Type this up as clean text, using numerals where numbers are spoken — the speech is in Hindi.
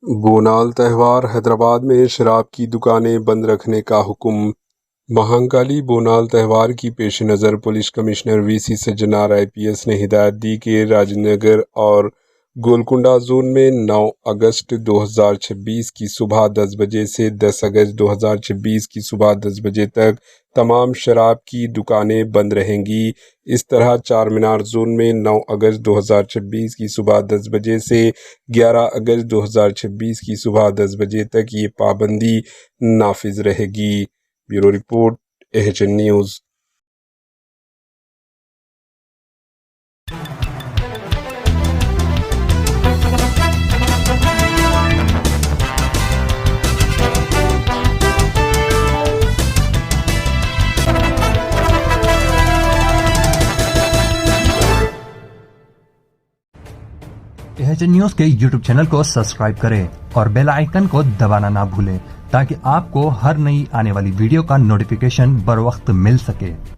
बोनाल त्यौहार हैदराबाद में शराब की दुकानें बंद रखने का हुक्म। महाकाली बोनाल त्यौहार की पेश नज़र police commissioner VC Sajjanar IPS ने हिदायत दी कि राजनगर और गोलकुंडा जोन में 9 अगस्त 2026 की सुबह 10 बजे से 10 अगस्त 2026 की सुबह 10 बजे तक तमाम शराब की दुकानें बंद रहेंगी। इस तरह चार मीनार जोन में 9 अगस्त 2026 की सुबह 10 बजे से 11 अगस्त 2026 की सुबह 10 बजे तक ये पाबंदी नाफिज रहेगी। Bureau report, HN news. HN news के यूट्यूब चैनल को सब्सक्राइब करें और बेल आइकन को दबाना ना भूलें ताकि आपको हर नई आने वाली वीडियो का नोटिफिकेशन बर वक्त मिल सके।